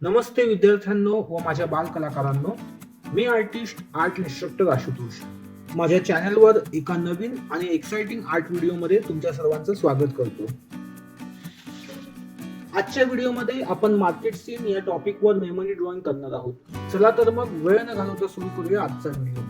नमस्ते विद्यार्थ्यांनो व माझ्या बालकलाकारांनो. मी आर्ट इन्स्ट्रक्टर आशुतोष. माझ्या चॅनलवर एका नवीन आणि एक्साइटिंग आर्ट व्हिडिओमध्ये तुमच्या सर्वांचं स्वागत करतो. आजच्या व्हिडिओमध्ये आपण मार्केट सीन या टॉपिकवर मेमरी ड्रॉइंग करणार आहोत. चला तर मग वेळ न घालवता सुरू करूया आजचा व्हिडिओ.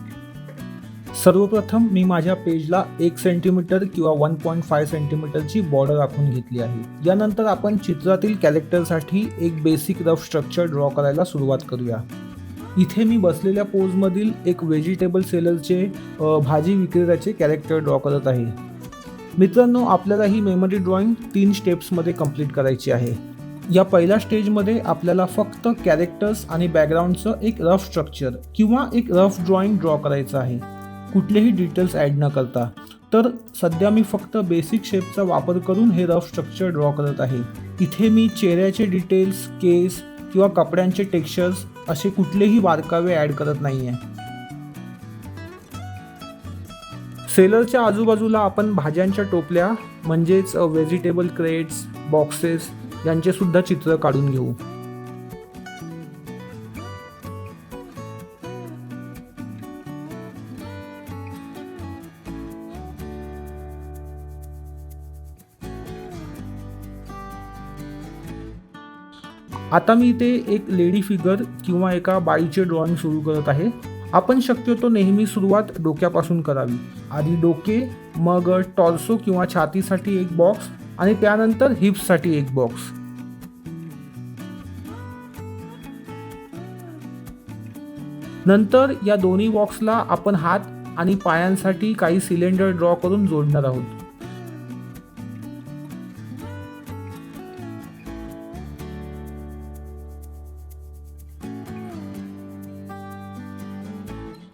सर्वप्रथम मी माझ्या पेजला 1 सेंटीमीटर किंवा 1.5 सेंटीमीटरची बॉर्डर आखून घेतली आहे. यानंतर आपण चित्रातील कॅरेक्टरसाठी एक बेसिक रफ स्ट्रक्चर ड्रॉ करायला सुरुवात करूया. इथे मी बसलेल्या पोजमधील एक व्हेजिटेबल सेलरचे भाजी विक्रेत्याचे कॅरेक्टर ड्रॉ करत आहे. मित्रांनो, आपल्याला ही मेमरी ड्रॉइंग 3 स्टेप्समध्ये कंप्लीट करायची आहे. या पहिल्या स्टेजमध्ये आपल्याला फक्त कॅरेक्टर्स आणि बॅकग्राऊंडचं एक रफ स्ट्रक्चर किंवा एक रफ ड्रॉइंग ड्रॉ करायचं आहे, कुठलेही डिटेल्स ॲड न करता. तर सध्या मी फक्त बेसिक शेपचा वापर करून हे रफ स्ट्रक्चर ड्रॉ करत आहे. इथे मी चेहऱ्याचे डिटेल्स, केस किंवा कपड्यांचे टेक्स्चर्स असे कुठलेही बारकावे ॲड करत नाही आहे. सेलरच्या आजूबाजूला आपण भाज्यांच्या टोपल्या म्हणजेच व्हेजिटेबल क्रेट्स, बॉक्सेस यांचे सुद्धा चित्र काढून घेऊ. आता मी इथे एक लेडी फिगर किंवा एका बाईचे ड्रॉइंग सुरू करत आहे. आपण शक्यतो नेहमी सुरुवात डोक्यापासून करावी. आधी डोके, मग टॉर्सो किंवा छातीसाठी एक बॉक्स आणि त्यानंतर हिप्ससाठी एक बॉक्स. नंतर या दोन्ही बॉक्सला आपण हात आणि पायांसाठी काही सिलेंडर ड्रॉ करून जोडणार आहोत.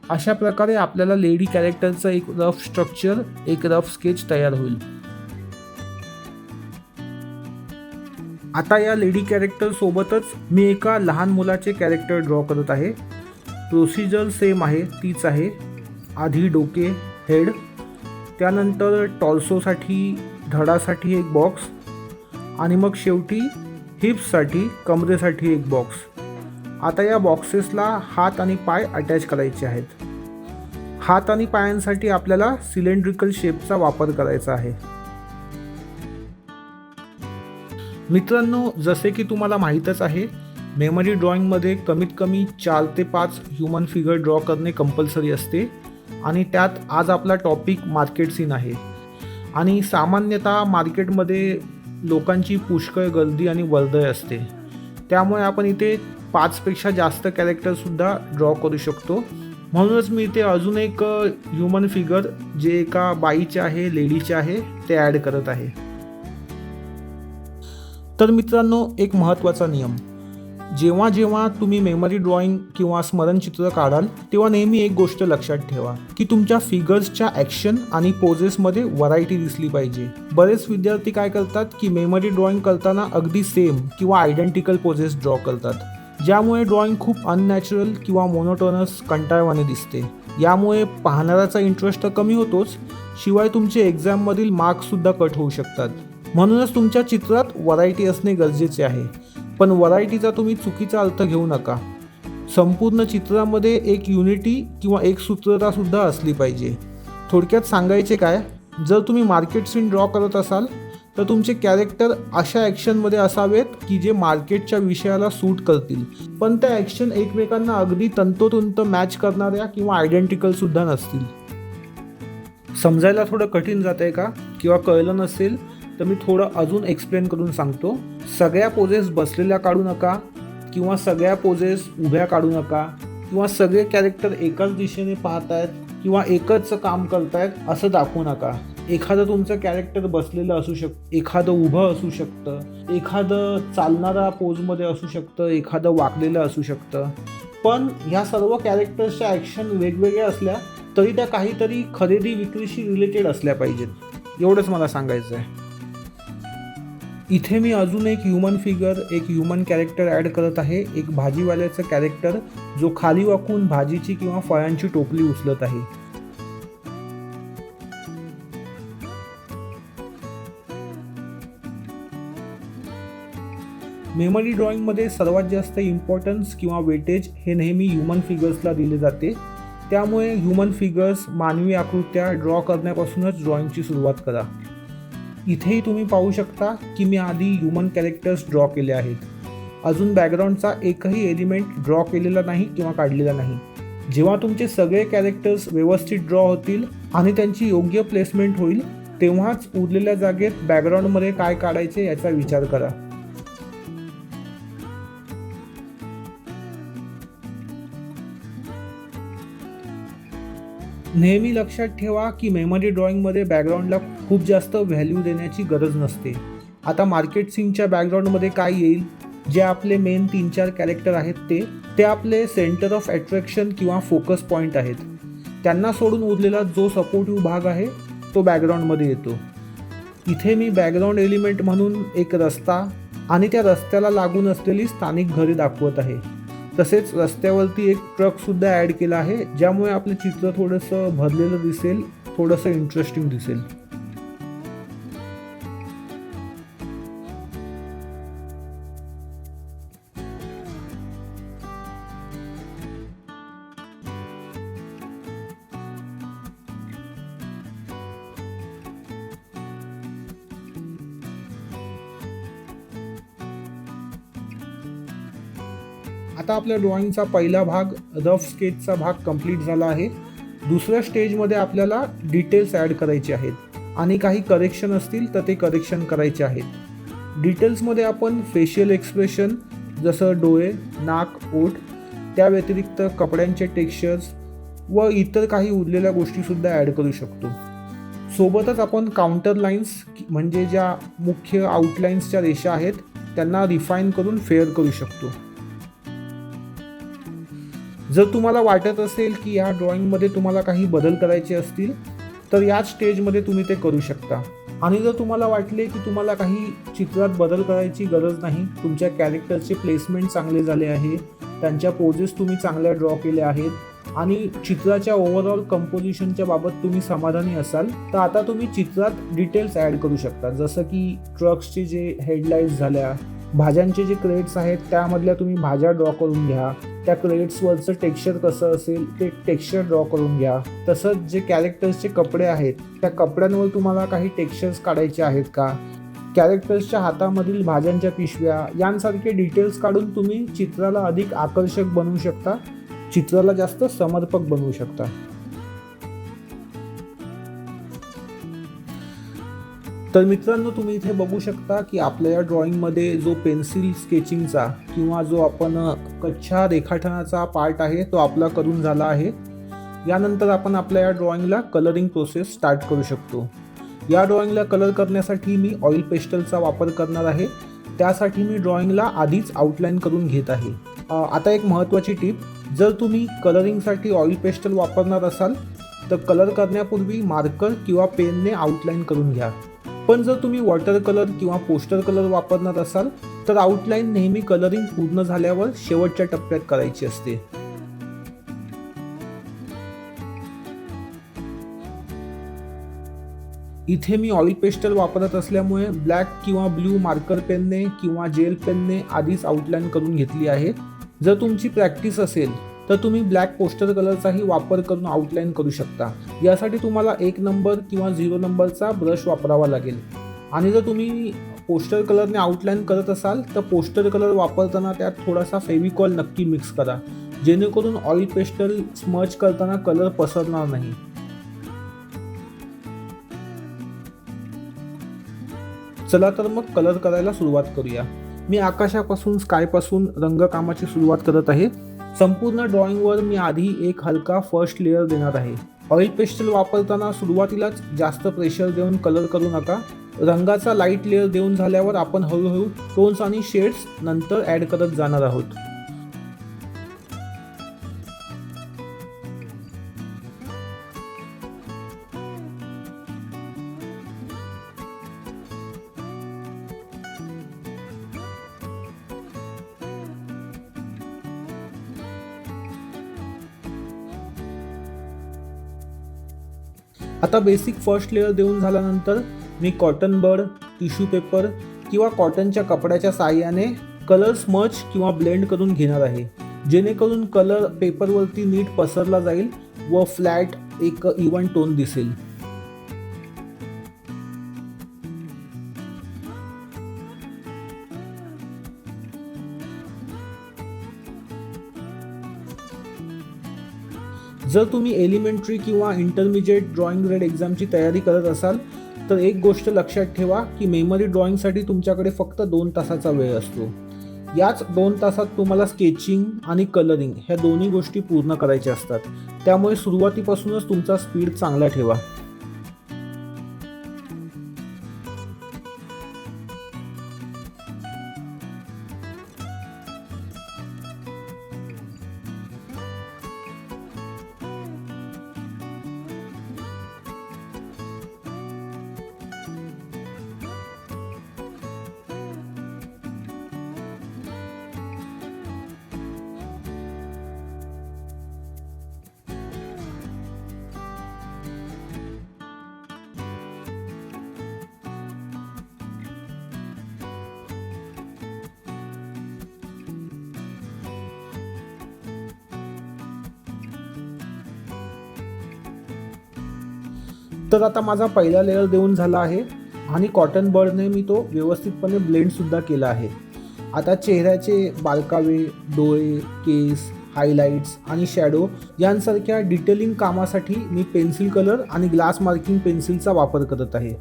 अशा प्रकारे आपल्याला लेडी कॅरेक्टरचं एक रफ स्ट्रक्चर, एक रफ स्केच तयार होईल. आता या लेडी कॅरेक्टर सोबतच मी एका लहान मुलाचे कॅरेक्टर ड्रॉ करत आहे. प्रोसिजर सेम आहे, तीच आहे. आधी डोके, हेड, त्यानंतर टॉर्सोसाठी, धडासाठी एक बॉक्स आणि मग शेवटी हिप्ससाठी, कमरेसाठी एक बॉक्स. आता या बॉक्सेसला हात आणि पाय अटॅच करायचे आहेत. हात आणि पायांसाठी आपल्याला सिलेंड्रिकल शेपचा वापर करायचा आहे. मित्रांनो, जसे की तुम्हाला माहीतच आहे, मेमरी ड्रॉइंगमध्ये कमीत कमी 4 ते 5 ह्युमन फिगर ड्रॉ करणे कंपल्सरी असते आणि त्यात आज आपला टॉपिक मार्केट सीन आहे. आणि सामान्यतः मार्केटमध्ये लोकांची पुष्कळ गर्दी आणि वर्दळ असते. त्यामुळे आपण इथे 5 पेक्षा जास्त कॅरेक्टरसुद्धा ड्रॉ करू शकतो. म्हणूनच मी इथे अजून एक ह्युमन फिगर जे एका बाईचे आहे, लेडीचे आहे, ते ॲड करत आहे. तर मित्रांनो, एक महत्त्वाचा नियम, जेव्हा जेव्हा तुम्ही मेमरी ड्रॉइंग किंवा स्मरणचित्र काढाल तेव्हा नेहमी एक गोष्ट लक्षात ठेवा की तुमच्या फिगर्सच्या ॲक्शन आणि पोजेसमध्ये व्हरायटी दिसली पाहिजे. बरेच विद्यार्थी काय करतात की मेमरी ड्रॉइंग करताना अगदी सेम किंवा आयडेंटिकल पोजेस ड्रॉ करतात, ज्यामुळे ड्रॉइंग खूप अननॅचरल किंवा मोनोटोनस, कंटाळवाणे दिसते. यामुळे पाहणाऱ्याचा इंटरेस्ट तर कमी होतोच, शिवाय तुमचे एक्झाममधील मार्क्ससुद्धा कट होऊ शकतात. म्हणूनच तुमच्या चित्रात व्हरायटी असणे गरजेचे आहे. पण व्हरायटीचा तुम्ही चुकीचा अर्थ घेऊ नका. संपूर्ण चित्रामध्ये एक युनिटी किंवा एक सूत्रतासुद्धा असली पाहिजे. थोडक्यात सांगायचे काय, जर तुम्ही मार्केट सीन ड्रॉ करत असाल तर तुमचे कॅरेक्टर अशा ॲक्शनमध्ये असावेत की जे मार्केटच्या विषयाला सूट करतील, पण त्या ॲक्शन एकमेकांना अगदी तंतोतंत मॅच करणाऱ्या किंवा आयडेंटिकलसुद्धा नसतील. समजायला थोडं कठीण जात आहे का किंवा कळलं नसेल तर मी थोडं अजून एक्सप्लेन करून सांगतो. सगळ्या पोजेस बसलेल्या काढू नका किंवा सगळ्या पोजेस उभ्या काढू नका किंवा सगळे कॅरेक्टर एकाच दिशेने पाहत आहेत किंवा एकच काम करतायत असं दाखवू नका. एखादं तुमचं कॅरेक्टर बसलेलं असू शकतं, एखादं उभं असू शकतं, एखादं चालणारा पोजमध्ये असू शकतं, एखादं वाकलेलं असू शकतं. पण ह्या सर्व कॅरेक्टर्सच्या ॲक्शन वेगवेगळ्या असल्या तरी त्या काहीतरी खरेदी विक्रीशी रिलेटेड असल्या पाहिजेत. एवढंच मला सांगायचं आहे. इथे मी अजून एक ह्युमन फिगर, एक ह्युमन कॅरेक्टर ॲड करत आहे. एक भाजीवाल्याचं कॅरेक्टर जो खाली वाकून भाजीची किंवा फळांची टोपली उचलत आहे. मेमरी ड्रॉइंगमध्ये सर्वात जास्त इम्पॉर्टन्स किंवा वेटेज हे नेहमी ह्युमन फिगर्सला दिले जाते. त्यामुळे ह्युमन फिगर्स, मानवी आकृत्या ड्रॉ करण्यापासूनच ड्रॉइंगची सुरुवात करा. इथेही तुम्ही पाहू शकता की मी आधी ह्युमन कॅरेक्टर्स ड्रॉ केले आहेत. अजून बॅकग्राऊंडचा एकही एलिमेंट ड्रॉ केलेला नाही किंवा काढलेला नाही. जेव्हा तुमचे सगळे कॅरेक्टर्स व्यवस्थित ड्रॉ होतील आणि त्यांची योग्य प्लेसमेंट होईल, तेव्हाच उरलेल्या जागेत बॅकग्राऊंडमध्ये काय काढायचे याचा विचार करा. नेहमी लक्षात ठेवा की मेमरी ड्रॉइंगमध्ये बॅकग्राऊंडला खूप जास्त व्हॅल्यू देण्याची गरज नसते. आता मार्केट सीनच्या बॅकग्राऊंडमध्ये काय येईल? जे आपले मेन 3-4 कॅरेक्टर आहेत ते आपले सेंटर ऑफ अट्रॅक्शन किंवा फोकस पॉईंट आहेत. त्यांना सोडून उरलेला जो सपोर्टिव्ह भाग आहे तो बॅकग्राऊंडमध्ये येतो. इथे मी बॅकग्राऊंड एलिमेंट म्हणून एक रस्ता आणि त्या रस्त्याला लागून असलेली स्थानिक घरे दाखवत आहे. तसेच रस्त्यावरती एक ट्रकसुद्धा ॲड केला आहे, ज्यामुळे आपलं चित्र थोडंसं भरलेलं दिसेल, थोडंसं इंटरेस्टिंग दिसेल. आता आपल्या ड्रॉइंगचा पहिला भाग, रफ स्केचचा भाग कंप्लीट झाला आहे. दुसऱ्या स्टेजमध्ये आपल्याला डिटेल्स ॲड करायचे आहेत आणि काही करेक्शन असतील तर ते करेक्शन करायचे आहेत. डिटेल्समध्ये आपण फेशियल एक्सप्रेशन जसं डोळे, नाक, ओठ, त्या व्यतिरिक्त कपड्यांचे टेक्स्चर्स व इतर काही उरलेल्या गोष्टीसुद्धा ॲड करू शकतो. सोबतच आपण काउंटर लाईन्स म्हणजे ज्या मुख्य आउटलाईन्सच्या रेषा आहेत त्यांना रिफाईन करून फेअर करू शकतो. जर तुम्हाला वाटत असेल की या ड्रॉइंगमध्ये तुम्हाला काही बदल करायचे असतील तर याच स्टेजमध्ये तुम्ही ते करू शकता. आणि जर तुम्हाला वाटले की तुम्हाला काही चित्रात बदल करायची गरज नाही, तुमच्या कॅरेक्टरचे प्लेसमेंट चांगले झाले आहे, त्यांच्या पोजेस तुम्ही चांगल्या ड्रॉ केल्या आहेत आणि चित्राच्या ओव्हरऑल कंपोजिशनच्या बाबत तुम्ही समाधानी असाल, तर आता तुम्ही चित्रात डिटेल्स ॲड करू शकता. जसं की ट्रक्सचे जे हेडलाईट्स झाल्या, भाज्यांचे जे क्रेट्स आहेत त्यामधल्या तुम्ही भाज्या ड्रॉ करून घ्या, त्या क्रेट्सवरचं टेक्स्चर कसं असेल ते टेक्स्चर ड्रॉ करून घ्या. तसंच जे कॅरेक्टर्सचे कपडे आहेत त्या कपड्यांवर तुम्हाला काही टेक्स्चर्स काढायचे आहेत का, कॅरेक्टर्सच्या हातामधील भाज्यांच्या पिशव्या यांसारखे डिटेल्स काढून तुम्ही चित्राला अधिक आकर्षक बनवू शकता, चित्राला जास्त समर्पक बनवू शकता. तर मित्रांनो, तुम्ही इथे बघू शकता की आपल्या या ड्रॉइंगमध्ये जो पेन्सिल स्केचिंगचा किंवा जो आपण कच्च्या रेखाटनाचा पार्ट आहे तो आपला करून झाला आहे. यानंतर आपण आपल्या या ड्रॉइंगला कलरिंग प्रोसेस स्टार्ट करू शकतो. या ड्रॉइंगला कलर करण्यासाठी मी ऑइल पेस्टलचा वापर करणार आहे. त्यासाठी मी ड्रॉइंगला आधीच आउटलाईन करून घेत आहे. आता एक महत्त्वाची टिप, जर तुम्ही कलरिंगसाठी ऑइल पेस्टल वापरणार असाल तर कलर करण्यापूर्वी मार्कर किंवा पेनने आउटलाईन करून घ्या. पण जर तुम्ही वॉटर कलर किंवा पोस्टर कलर वापरणार असाल तर आउटलाईन नेहमी कलरिंग पूर्ण झाल्यावर शेवटच्या टप्प्यात करायची असते. इथे मी ऑइल पेस्टल वापरत असल्यामुळे ब्लॅक किंवा ब्ल्यू मार्कर पेनने किंवा जेल पेनने आधीच आउटलाईन करून घेतली आहे. जर तुमची प्रॅक्टिस असेल तर तुम्ही ब्लॅक पोस्टर कलरचाही वापर करून आउटलाईन करू शकता. यासाठी तुम्हाला 1 नंबर किंवा 0 नंबरचा ब्रश वापरावा लागेल. आणि जर तुम्ही पोस्टर कलरने आउटलाईन करत असाल तर पोस्टर कलर वापरताना त्यात थोडासा फेविकॉल नक्की मिक्स करा, जेणेकरून ऑइल पेस्टल स्मच करताना कलर पसरणार नाही. चला तर मग कलर करायला सुरुवात करूया. मी आकाशापासून, स्कायपासून रंगकामाची सुरुवात करत आहे. संपूर्ण ड्रॉइंगवर मी आधी एक हलका फर्स्ट लेअर देणार आहे. ऑइल पेस्टल वापरताना सुरुवातीलाच जास्त प्रेशर देऊन कलर करू नका. रंगाचा लाईट लेअर देऊन झाल्यावर आपण हळूहळू टोन्स आणि शेड्स नंतर ॲड करत जाणार आहोत. आता बेसिक फर्स्ट लेअर देऊन झाल्यानंतर मी कॉटन बड, टिश्यू पेपर किंवा कॉटनच्या कपड्याच्या साहाय्याने कलर स्मच किंवा ब्लेंड करून घेणार आहे, जेणेकरून कलर पेपरवरती नीट पसरला जाईल व फ्लॅट एक इव्हन टोन दिसेल. जर तुम्ही एलिमेंटरी किंवा इंटरमिजिएट ड्रॉइंग ग्रेड एक्झामची तयारी करत असाल तर एक गोष्ट लक्षात ठेवा की मेमरी ड्रॉइंगसाठी तुमच्याकडे फक्त 2 तासाचा वेळ असतो. याच 2 तासात तुम्हाला स्केचिंग आणि कलरिंग ह्या दोन्ही गोष्टी पूर्ण करायच्या असतात. त्यामुळे सुरुवातीपासूनच तुमचा स्पीड चांगला ठेवा. तर आता माझा पहिला लेअर देऊन झाला आहे आणि कॉटन बडने मी तो व्यवस्थितपणे ब्लेंडसुद्धा केला आहे. आता चेहऱ्याचे बारकावे, डोळे, केस, हायलाइट्स आणि शॅडो यांसारख्या डिटेलिंग कामासाठी मी पेन्सिल कलर आणि ग्लास मार्किंग पेन्सिलचा वापर करत आहे.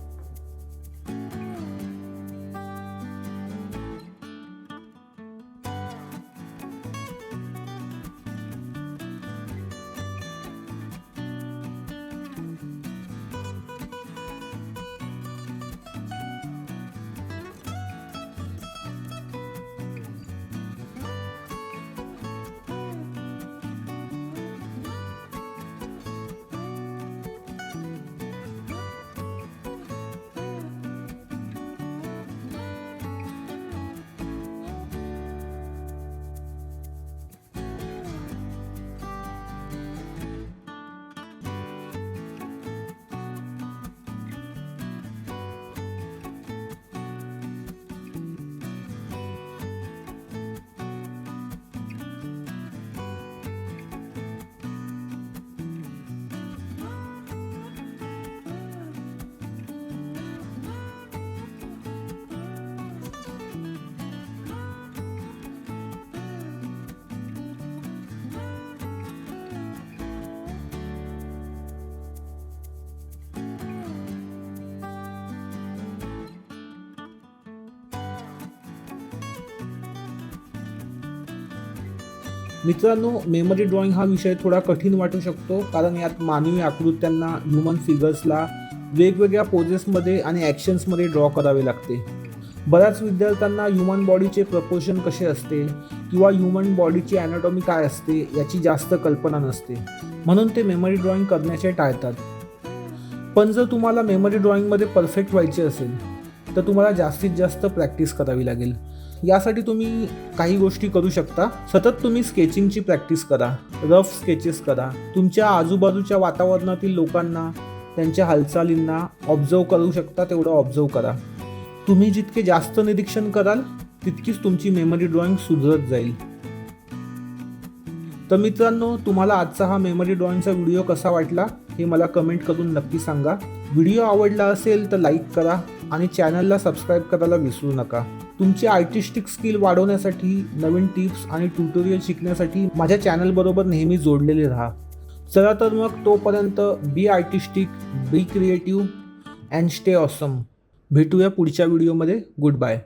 मित्रांनो, मेमरी ड्रॉइंग हा विषय थोडा कठीण वाटू शकतो, कारण यात मानवी आकृत्यांना, ह्युमन फिगर्सला वेगवेगळ्या पोजेसमध्ये आणि ॲक्शन्समध्ये ड्रॉ करावे लागते. बऱ्याच विद्यार्थ्यांना ह्युमन बॉडीचे प्रपोर्शन कसे असते किंवा ह्युमन बॉडीची ॲनाटॉमी काय असते याची जास्त कल्पना नसते, म्हणून ते मेमरी ड्रॉइंग करण्याचे टाळतात. पण जर तुम्हाला मेमरी ड्रॉइंगमध्ये परफेक्ट व्हायचे असेल तर तुम्हाला जास्तीत जास्त प्रॅक्टिस करावी लागेल. यासाठी तुम्ही काही गोष्टी करू शकता. सतत तुम्ही स्केचिंगची प्रॅक्टिस करा, रफ स्केचेस करा, तुमच्या आजूबाजूच्या वातावरणातील लोकांना, त्यांच्या हालचालींना ऑब्झर्व करू शकता तेवढं ऑब्झर्व करा. तुम्ही जितके जास्त निरीक्षण कराल तितकीच तुमची मेमरी ड्रॉइंग सुधारत जाईल. तर मित्रांनो, तुम्हाला आजचा हा मेमरी ड्रॉइंगचा व्हिडिओ कसा वाटला हे मला कमेंट करून नक्की सांगा. व्हिडिओ आवडला असेल तर लाईक करा आणि चॅनलला सबस्क्राईब करायला विसरू नका. तुमची आर्टिस्टिक स्किल वाढवण्यासाठी, नवीन टिप्स आणि ट्युटोरियल शिकण्यासाठी माझ्या चॅनलबरोबर नेहमी जोडलेले राहा. चला तर मग तोपर्यंत be artistic, be creative and stay awesome. भेटूया पुढच्या व्हिडिओमध्ये. Good bye.